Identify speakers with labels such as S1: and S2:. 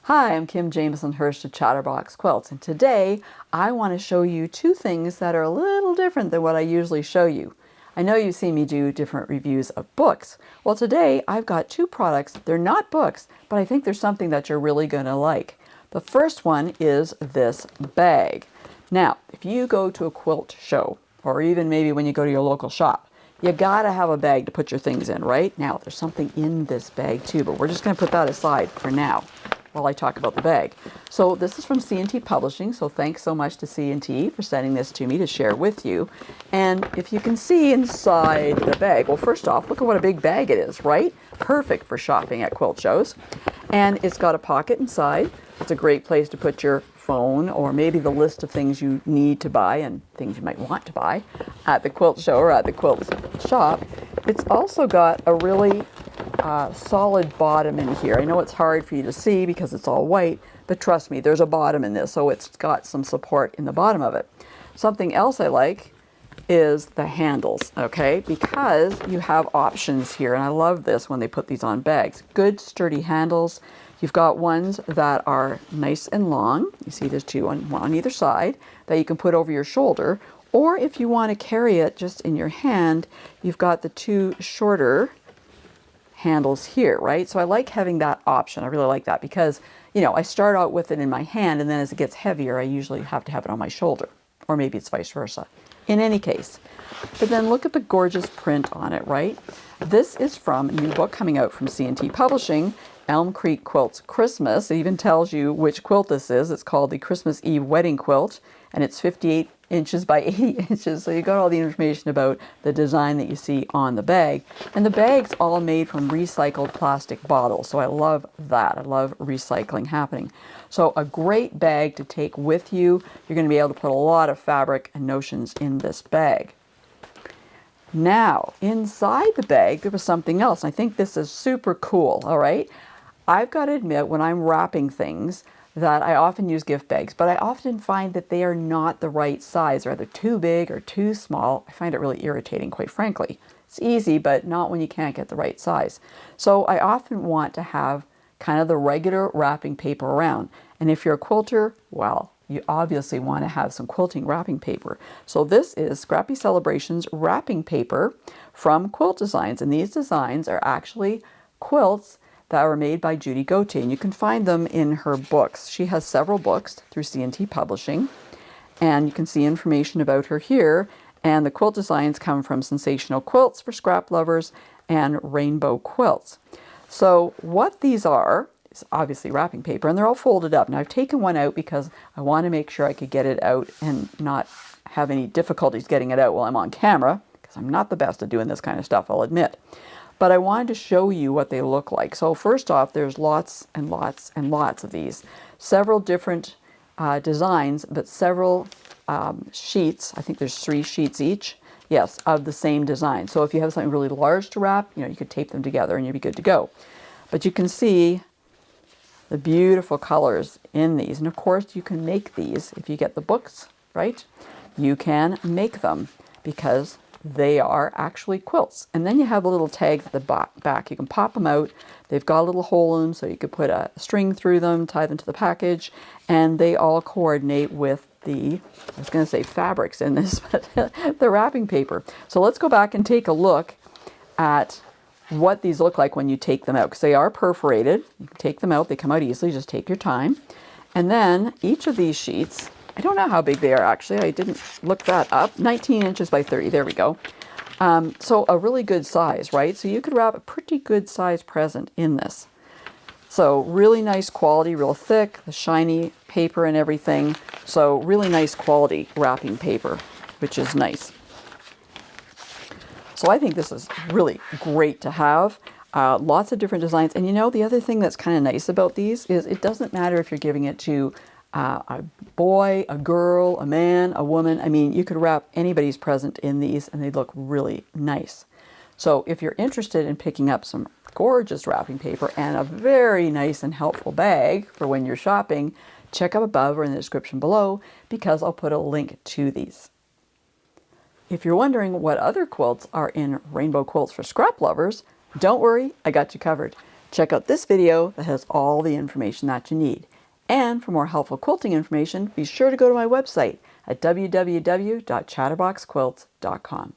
S1: Hi, I'm Kim Jamieson-Hirst of Chatterbox Quilts, and today I want to show you two things that are a little different than what I usually show you. I know you've seen me do different reviews of books. Well, today I've got two products. They're not books, but I think there's something that you're really going to like. The first one is this bag. Now, if you go to a quilt show, or even maybe when you go to your local shop, you gotta have a bag to put your things in, right? Now, there's something in this bag too, but we're just gonna put that aside for now while I talk about the bag. So this is from C&T Publishing, so thanks so much to C&T for sending this to me to share with you. And if you can see inside the bag, well, first off, look at what a big bag it is, right? Perfect for shopping at quilt shows. And it's got a pocket inside. It's a great place to put your phone or maybe the list of things you need to buy and things you might want to buy at the quilt show or at the quilt shop. It's also got a really solid bottom in here. I know it's hard for you to see because it's all white, but trust me, there's a bottom in this, so it's got some support in the bottom of it. Something else I like is the handles, okay? Because you have options here, and I love this when they put these on bags. Good sturdy handles. You've got ones that are nice and long. You see there's two on either side that you can put over your shoulder, or if you want to carry it just in your hand, you've got the two shorter handles here, right? So I like having that option. I really like that because, you know, I start out with it in my hand and then as it gets heavier, I usually have to have it on my shoulder, or maybe it's vice versa. In any case, but then look at the gorgeous print on it, right? This is from a new book coming out from C&T Publishing, Elm Creek Quilts Christmas. It even tells you which quilt this is. It's called the Christmas Eve Wedding Quilt, and it's 58 inches by 80 inches. So you got all the information about the design that you see on the bag. And the bag's all made from recycled plastic bottles. So I love that. I love recycling happening. So a great bag to take with you. You're going to be able to put a lot of fabric and notions in this bag. Now, inside the bag, there was something else. I think this is super cool, all right? I've got to admit, when I'm wrapping things, that I often use gift bags, but I often find that they are not the right size, or either too big or too small. I find it really irritating, quite frankly. It's easy, but not when you can't get the right size. So I often want to have kind of the regular wrapping paper around. And if you're a quilter, well, you obviously want to have some quilting wrapping paper. So this is Scrappy Celebrations Wrapping Paper from Quilt Designs. And these designs are actually quilts that were made by Judy Gautier, and you can find them in her books. She has several books through C&T Publishing, and you can see information about her here. And the quilt designs come from Sensational Quilts for Scrap Lovers and Rainbow Quilts. So what these are is obviously wrapping paper, and they're all folded up. Now I've taken one out because I want to make sure I could get it out and not have any difficulties getting it out while I'm on camera, because I'm not the best at doing this kind of stuff, I'll admit. But I wanted to show you what they look like. So first off, there's lots and lots and lots of these. Several different designs, but several sheets. I think there's 3 sheets each. Yes, of the same design. So if you have something really large to wrap, you know, you could tape them together and you'd be good to go. But you can see the beautiful colors in these. And of course, you can make these if you get the books, right? You can make them because they are actually quilts. And then you have the little tags at the back. You can pop them out. They've got a little hole in them, so you could put a string through them, tie them to the package, and they all coordinate with the, I was going to say fabrics in this, but the wrapping paper. So let's go back and take a look at what these look like when you take them out, because they are perforated. You can take them out. They come out easily. Just take your time. And then each of these sheets, I don't know how big they are actually. I didn't look that up. 19 inches by 30. There we go. So a really good size, right? So you could wrap a pretty good size present in this. So really nice quality, real thick, the shiny paper and everything. So really nice quality wrapping paper, which is nice. So I think this is really great to have. Lots of different designs. And you know, the other thing that's kind of nice about these is it doesn't matter if you're giving it to a boy, a girl, a man, a woman. I mean, you could wrap anybody's present in these and they look really nice. So if you're interested in picking up some gorgeous wrapping paper and a very nice and helpful bag for when you're shopping, check up above or in the description below because I'll put a link to these. If you're wondering what other quilts are in Rainbow Quilts for Scrap Lovers, don't worry, I got you covered. Check out this video that has all the information that you need. And for more helpful quilting information, be sure to go to my website at www.chatterboxquilts.com.